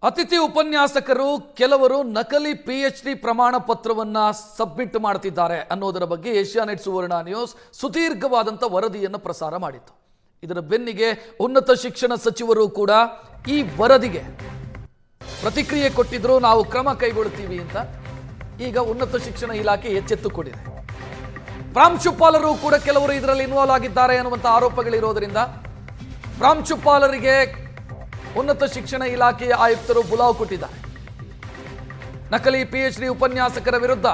ಅತಿಥಿ ಉಪನ್ಯಾಸಕರು ಕೆಲವರು ನಕಲಿ PhD ಪ್ರಮಾಣ ಪತ್ರವನ್ನ ಸಬ್ಮಿಟ್ ಮಾಡ್ತಿದ್ದಾರೆ ಅನ್ನೋದರ ಬಗ್ಗೆ ಏಷ್ಯಾನೆಟ್ ಸುವರ್ಣ ನ್ಯೂಸ್ ಸುದೀರ್ಘವಾದಂಥ ವರದಿಯನ್ನು ಪ್ರಸಾರ ಮಾಡಿತ್ತು. ಇದರ ಬೆನ್ನಿಗೆ ಉನ್ನತ ಶಿಕ್ಷಣ ಸಚಿವರು ಕೂಡ ಈ ವರದಿಗೆ ಪ್ರತಿಕ್ರಿಯೆ ಕೊಟ್ಟಿದ್ರು. ನಾವು ಕ್ರಮ ಕೈಗೊಳ್ಳುತ್ತೀವಿ ಅಂತ ಈಗ ಉನ್ನತ ಶಿಕ್ಷಣ ಇಲಾಖೆ ಎಚ್ಚೆತ್ತುಕೊಂಡಿದೆ. ಪ್ರಾಂಶುಪಾಲರು ಕೂಡ ಕೆಲವರು ಇದರಲ್ಲಿ ಇನ್ವಾಲ್ವ್ ಆಗಿದ್ದಾರೆ ಅನ್ನುವಂಥ ಆರೋಪಗಳಿರೋದರಿಂದ ಪ್ರಾಂಶುಪಾಲರಿಗೆ ಉನ್ನತ ಶಿಕ್ಷಣ ಇಲಾಖೆಯ ಆಯುಕ್ತರು ಬುಲಾವ್ ಕೊಟ್ಟಿದ್ದಾರೆ. ನಕಲಿ PhD ಉಪನ್ಯಾಸಕರ ವಿರುದ್ಧ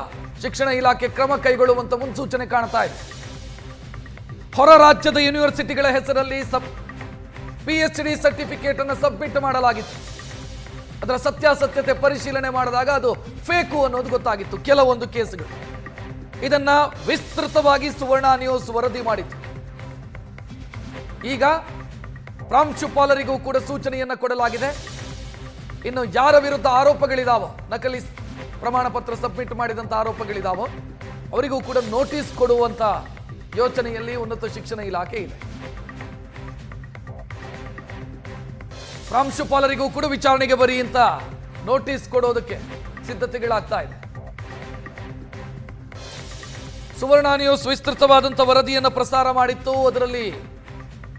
ಶಿಕ್ಷಣ ಇಲಾಖೆ ಕ್ರಮ ಕೈಗೊಳ್ಳುವಂತ ಮುನ್ಸೂಚನೆ ಕಾಣ್ತಾ ಇದೆ. ಹೊರ ರಾಜ್ಯದ ಯೂನಿವರ್ಸಿಟಿಗಳ ಹೆಸರಲ್ಲಿ PhD ಸರ್ಟಿಫಿಕೇಟ್ ಅನ್ನು ಸಬ್ಮಿಟ್ ಮಾಡಲಾಗಿತ್ತು. ಅದರ ಸತ್ಯಾಸತ್ಯತೆ ಪರಿಶೀಲನೆ ಮಾಡಿದಾಗ ಅದು ಫೇಕು ಅನ್ನೋದು ಗೊತ್ತಾಗಿತ್ತು. ಕೆಲವೊಂದು ಕೇಸುಗಳು ಇದನ್ನ ವಿಸ್ತೃತವಾಗಿ ಸುವರ್ಣ ನ್ಯೂಸ್ ವರದಿ ಮಾಡಿತ್ತು. ಈಗ ಪ್ರಾಂಶುಪಾಲರಿಗೂ ಕೂಡ ಸೂಚನೆಯನ್ನ ಕೊಡಲಾಗಿದೆ. ಇನ್ನು ಯಾರ ವಿರುದ್ಧ ಆರೋಪಗಳಿದಾವೋ, ನಕಲಿ ಪ್ರಮಾಣ ಪತ್ರ ಸಬ್ಮಿಟ್ ಮಾಡಿದಂತ ಆರೋಪಗಳಿದಾವೋ ಅವರಿಗೂ ಕೂಡ ನೋಟಿಸ್ ಕೊಡುವಂತ ಯೋಚನೆಯಲ್ಲಿ ಉನ್ನತ ಶಿಕ್ಷಣ ಇಲಾಖೆ ಇದೆ. ಪ್ರಾಂಶುಪಾಲರಿಗೂ ಕೂಡ ವಿಚಾರಣೆಗೆ ಬರಿ ಅಂತ ನೋಟಿಸ್ ಕೊಡೋದಕ್ಕೆ ಸಿದ್ಧತೆಗಳಾಗ್ತಾ ಇದೆ. ಸುವರ್ಣ ನ್ಯೂಸ್ ವಿಸ್ತೃತವಾದಂಥ ವರದಿಯನ್ನು ಪ್ರಸಾರ ಮಾಡಿತ್ತು. ಅದರಲ್ಲಿ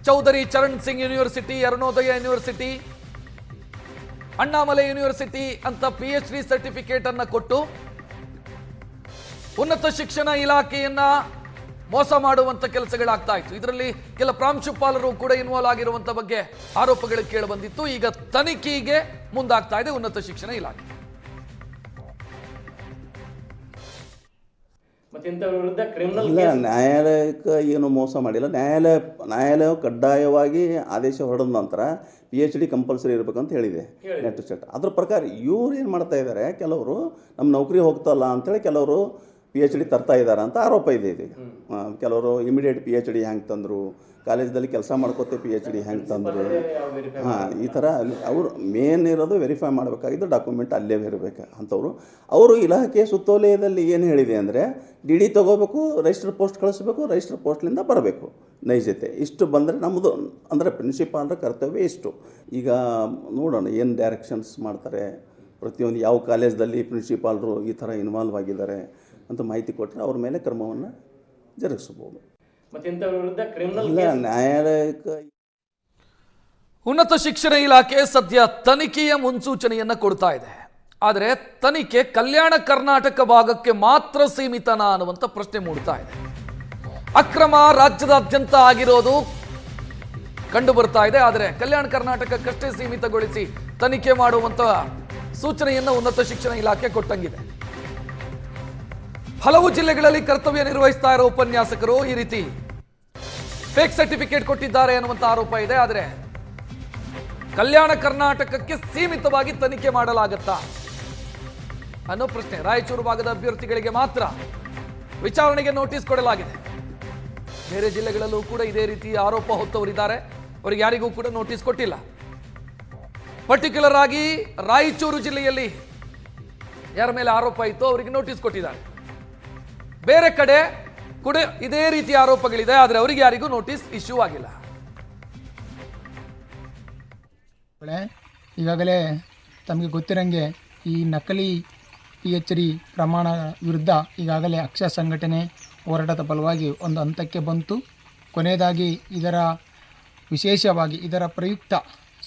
ಚೌಧರಿ ಚರಣ್ ಸಿಂಗ್ ಯೂನಿವರ್ಸಿಟಿ, ಅರುಣೋದಯ ಯೂನಿವರ್ಸಿಟಿ, ಅಣ್ಣಾಮಲೈ ಯೂನಿವರ್ಸಿಟಿ ಅಂತ PhD ಸರ್ಟಿಫಿಕೇಟ್ ಅನ್ನ ಕೊಟ್ಟು ಉನ್ನತ ಶಿಕ್ಷಣ ಇಲಾಖೆಯನ್ನ ಮೋಸ ಮಾಡುವಂತ ಕೆಲಸಗಳಾಗ್ತಾ ಇತ್ತು. ಇದರಲ್ಲಿ ಕೆಲ ಪ್ರಾಂಶುಪಾಲರು ಕೂಡ ಇನ್ವಾಲ್ವ್ ಆಗಿರುವಂತ ಬಗ್ಗೆ ಆರೋಪಗಳು ಕೇಳಿ ಬಂದಿತ್ತು. ಈಗ ತನಿಖೆಗೆ ಮುಂದಾಗ್ತಾ ಇದೆ ಉನ್ನತ ಶಿಕ್ಷಣ ಇಲಾಖೆ. ನ್ಯಾಯಾಲಯಕ್ಕೆ ಏನು ಮೋಸ ಮಾಡಿಲ್ಲ. ನ್ಯಾಯಾಲಯ ಕಡ್ಡಾಯವಾಗಿ ಆದೇಶ ಹೊರಡಿದ ನಂತರ PhD ಕಂಪಲ್ಸರಿ ಇರಬೇಕಂತ ಹೇಳಿದೆ ನೆಟ್ ಸೆಟ್. ಅದ್ರ ಪ್ರಕಾರ ಇವ್ರು ಏನು ಮಾಡ್ತಾ ಇದ್ದಾರೆ, ಕೆಲವರು ನಮ್ಮ ನೌಕರಿ ಹೋಗ್ತಲ್ಲ ಅಂತೇಳಿ ಕೆಲವರು PhD ತರ್ತಾ ಇದ್ದಾರೆ ಅಂತ ಆರೋಪ ಇದೆ ಇದೀಗ. ಕೆಲವರು ಇಮಿಡಿಯೇಟ್ PhD ಹೆಂಗೆ ತಂದರು, ಕಾಲೇಜ್ದಲ್ಲಿ ಕೆಲಸ ಮಾಡ್ಕೋತೆ PhD ಹೆಂಗೆ ತಂದರು, ಈ ಥರ ಅವರು ಮೇನ್ ಇರೋದು ವೆರಿಫೈ ಮಾಡಬೇಕಾಗಿದ್ದು ಡಾಕ್ಯುಮೆಂಟ್ ಅಲ್ಲೇ ಇರಬೇಕು ಅಂಥವ್ರು. ಅವರು ಇಲಾಖೆ ಸುತ್ತೋಲೆಯಲ್ಲಿ ಏನು ಹೇಳಿದೆ ಅಂದರೆ DD ತೊಗೋಬೇಕು, ರಿಜಿಸ್ಟರ್ ಪೋಸ್ಟ್ ಕಳಿಸ್ಬೇಕು, ರಿಜಿಸ್ಟರ್ ಪೋಸ್ಟ್ಲಿಂದ ಬರಬೇಕು ನೈಜತೆ. ಇಷ್ಟು ಬಂದರೆ ನಮ್ಮದು ಅಂದರೆ ಪ್ರಿನ್ಸಿಪಾಲ್ರ ಕರ್ತವ್ಯ ಇಷ್ಟು. ಈಗ ನೋಡೋಣ ಏನು ಡೈರೆಕ್ಷನ್ಸ್ ಮಾಡ್ತಾರೆ, ಪ್ರತಿಯೊಂದು ಯಾವ ಕಾಲೇಜ್ದಲ್ಲಿ ಪ್ರಿನ್ಸಿಪಾಲ್ರು ಈ ಥರ ಇನ್ವಾಲ್ವ್ ಆಗಿದ್ದಾರೆ ಅಂತ ಮಾಹಿತಿ ಕೊಟ್ಟರೆ ಅವ್ರ ಮೇಲೆ ಕ್ರಮವನ್ನು ಜರುಗಿಸಬಹುದು. ನ್ಯಾಯಾಲಯಕ್ಕೆ ಉನ್ನತ ಶಿಕ್ಷಣ ಇಲಾಖೆ ಸದ್ಯ ತನಿಖೆಯ ಮುನ್ಸೂಚನೆಯನ್ನ ಕೊಡ್ತಾ ಇದೆ. ಆದರೆ ತನಿಖೆ ಕಲ್ಯಾಣ ಕರ್ನಾಟಕ ಭಾಗಕ್ಕೆ ಮಾತ್ರ ಸೀಮಿತನಾ ಅನ್ನುವಂಥ ಪ್ರಶ್ನೆ ಮೂಡ್ತಾ ಇದೆ. ಅಕ್ರಮ ರಾಜ್ಯದಾದ್ಯಂತ ಆಗಿರೋದು ಕಂಡು ಬರ್ತಾ ಇದೆ. ಆದರೆ ಕಲ್ಯಾಣ ಕರ್ನಾಟಕಕ್ಕಷ್ಟೇ ಸೀಮಿತಗೊಳಿಸಿ ತನಿಖೆ ಮಾಡುವಂತ ಸೂಚನೆಯನ್ನ ಉನ್ನತ ಶಿಕ್ಷಣ ಇಲಾಖೆ ಕೊಟ್ಟಂಗಿದೆ. ಹಲವು ಜಿಲ್ಲೆಗಳಲ್ಲಿ ಕರ್ತವ್ಯ ನಿರ್ವಹಿಸ್ತಾ ಇರೋ ಉಪನ್ಯಾಸಕರು ಈ ರೀತಿ ಫೇಕ್ ಸರ್ಟಿಫಿಕೇಟ್ ಕೊಟ್ಟಿದ್ದಾರೆ ಅನ್ನುವಂಥ ಆರೋಪ ಇದೆ. ಆದರೆ ಕಲ್ಯಾಣ ಕರ್ನಾಟಕಕ್ಕೆ ಸೀಮಿತವಾಗಿ ತನಿಖೆ ಮಾಡಲಾಗತ್ತಾ ಅನ್ನೋ ಪ್ರಶ್ನೆ. ರಾಯಚೂರು ಭಾಗದ ಅಭ್ಯರ್ಥಿಗಳಿಗೆ ಮಾತ್ರ ವಿಚಾರಣೆಗೆ ನೋಟಿಸ್ ಕೊಡಲಾಗಿದೆ. ಬೇರೆ ಜಿಲ್ಲೆಗಳಲ್ಲೂ ಕೂಡ ಇದೇ ರೀತಿ ಆರೋಪ ಹೊತ್ತವರಿದ್ದಾರೆ, ಅವರಿಗೆ ಯಾರಿಗೂ ಕೂಡ ನೋಟಿಸ್ ಕೊಟ್ಟಿಲ್ಲ. ಪರ್ಟಿಕ್ಯುಲರ್ ಆಗಿ ರಾಯಚೂರು ಜಿಲ್ಲೆಯಲ್ಲಿ ಯಾರ ಮೇಲೆ ಆರೋಪ ಇತ್ತು ಅವರಿಗೆ ನೋಟಿಸ್ ಕೊಟ್ಟಿದ್ದಾರೆ. ಬೇರೆ ಕಡೆ ಕೂಡ ಇದೇ ರೀತಿ ಆರೋಪಗಳಿದೆ, ಆದರೆ ಅವರಿಗೆ ಯಾರಿಗೂ ನೋಟಿಸ್ ಇಶ್ಯೂ ಆಗಿಲ್ಲ. ಈಗಾಗಲೇ ತಮಗೆ ಗೊತ್ತಿರಂಗೆ ಈ ನಕಲಿ PhD ಪ್ರಮಾಣ ವಿರುದ್ಧ ಈಗಾಗಲೇ ಅಕ್ಷ ಸಂಘಟನೆ ಹೋರಾಟದ ಫಲವಾಗಿ ಒಂದು ಹಂತಕ್ಕೆ ಬಂತು. ಕೊನೆಯದಾಗಿ ವಿಶೇಷವಾಗಿ ಇದರ ಪ್ರಯುಕ್ತ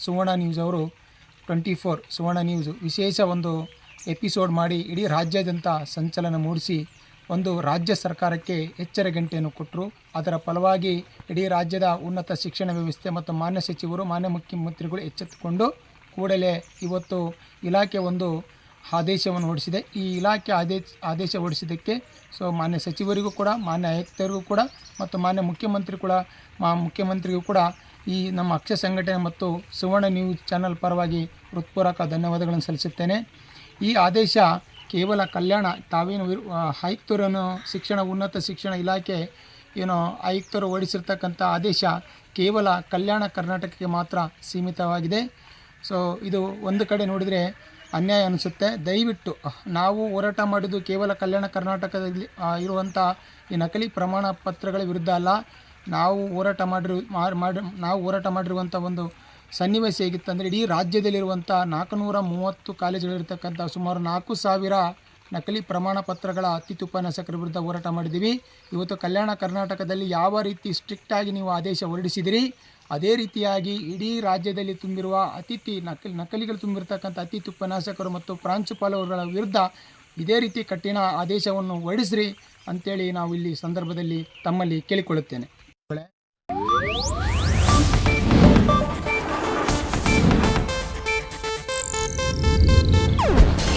ಸುವರ್ಣ ನ್ಯೂಸ್ ಅವರು 24 ಸುವರ್ಣ ನ್ಯೂಸ್ ವಿಶೇಷ ಒಂದು ಎಪಿಸೋಡ್ ಮಾಡಿ ಇಡೀ ರಾಜ್ಯಾದ್ಯಂತ ಸಂಚಲನ ಮೂಡಿಸಿ ಒಂದು ರಾಜ್ಯ ಸರ್ಕಾರಕ್ಕೆ ಎಚ್ಚರ ಗಂಟೆಯನ್ನು ಕೊಟ್ಟರು. ಅದರ ಫಲವಾಗಿ ಇಡೀ ರಾಜ್ಯದ ಉನ್ನತ ಶಿಕ್ಷಣ ವ್ಯವಸ್ಥೆ ಮತ್ತು ಮಾನ್ಯ ಸಚಿವರು, ಮಾನ್ಯ ಮುಖ್ಯಮಂತ್ರಿಗಳು ಎಚ್ಚೆತ್ತುಕೊಂಡು ಕೂಡಲೇ ಇವತ್ತು ಇಲಾಖೆ ಒಂದು ಆದೇಶವನ್ನು ಹೊರಡಿಸಿದೆ. ಈ ಇಲಾಖೆ ಆದೇಶ ಹೊರಡಿಸಿದ್ದಕ್ಕೆ ಮಾನ್ಯ ಸಚಿವರಿಗೂ ಕೂಡ, ಮಾನ್ಯ ಆಯುಕ್ತರಿಗೂ ಕೂಡ ಮತ್ತು ಮಾನ್ಯ ಮುಖ್ಯಮಂತ್ರಿಗೂ ಕೂಡ ಈ ನಮ್ಮ ಅಕ್ಷ ಸಂಘಟನೆ ಮತ್ತು ಸುವರ್ಣ ನ್ಯೂಸ್ ಚಾನಲ್ ಪರವಾಗಿ ಹೃತ್ಪೂರ್ವಕ ಧನ್ಯವಾದಗಳನ್ನು ಸಲ್ಲಿಸುತ್ತೇನೆ. ಈ ಆದೇಶ ಕೇವಲ ಕಲ್ಯಾಣ ತಾವೇನು ಆಯುಕ್ತರನ್ನು ಉನ್ನತ ಶಿಕ್ಷಣ ಇಲಾಖೆ ಆಯುಕ್ತರು ಹೊರಡಿಸಿರ್ತಕ್ಕಂಥ ಆದೇಶ ಕೇವಲ ಕಲ್ಯಾಣ ಕರ್ನಾಟಕಕ್ಕೆ ಮಾತ್ರ ಸೀಮಿತವಾಗಿದೆ. ಇದು ಒಂದು ಕಡೆ ನೋಡಿದರೆ ಅನ್ಯಾಯ ಅನಿಸುತ್ತೆ. ದಯವಿಟ್ಟು ನಾವು ಹೋರಾಟ ಮಾಡಿದ್ದು ಕೇವಲ ಕಲ್ಯಾಣ ಕರ್ನಾಟಕದಲ್ಲಿ ಇರುವಂಥ ಈ ನಕಲಿ ಪ್ರಮಾಣ ಪತ್ರಗಳ ವಿರುದ್ಧ ಅಲ್ಲ. ನಾವು ಹೋರಾಟ ಮಾಡಿರುವಂಥ ಒಂದು ಸನ್ನಿವೇಶ ಹೇಗಿತ್ತಂದರೆ ಇಡೀ ರಾಜ್ಯದಲ್ಲಿರುವಂಥ 430 ಕಾಲೇಜುಗಳಿರ್ತಕ್ಕಂಥ ಸುಮಾರು 4,000 ನಕಲಿ ಪ್ರಮಾಣ ಪತ್ರಗಳ ಅತಿಥಿ ಉಪನ್ಯಾಸಕರ ವಿರುದ್ಧ ಹೋರಾಟ ಮಾಡಿದ್ದೀವಿ. ಇವತ್ತು ಕಲ್ಯಾಣ ಕರ್ನಾಟಕದಲ್ಲಿ ಯಾವ ರೀತಿ ಸ್ಟ್ರಿಕ್ಟಾಗಿ ನೀವು ಆದೇಶ ಹೊರಡಿಸಿದಿರಿ, ಅದೇ ರೀತಿಯಾಗಿ ಇಡೀ ರಾಜ್ಯದಲ್ಲಿ ತುಂಬಿರುವ ನಕಲಿಗಳು ತುಂಬಿರ್ತಕ್ಕಂಥ ಅತಿಥಿ ಉಪನ್ಯಾಸಕರು ಮತ್ತು ಪ್ರಾಂಶುಪಾಲರುಗಳ ವಿರುದ್ಧ ಇದೇ ರೀತಿ ಕಠಿಣ ಆದೇಶವನ್ನು ಹೊರಡಿಸ್ರಿ ಅಂತೇಳಿ ನಾವು ಇಲ್ಲಿ ಸಂದರ್ಭದಲ್ಲಿ ತಮ್ಮಲ್ಲಿ ಕೇಳಿಕೊಳ್ಳುತ್ತೇನೆ.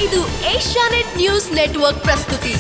ಇದು ಏಷ್ಯಾನೆಟ್ ನ್ಯೂಸ್ ನೆಟ್ವರ್ಕ್ ಪ್ರಸ್ತುತಿ.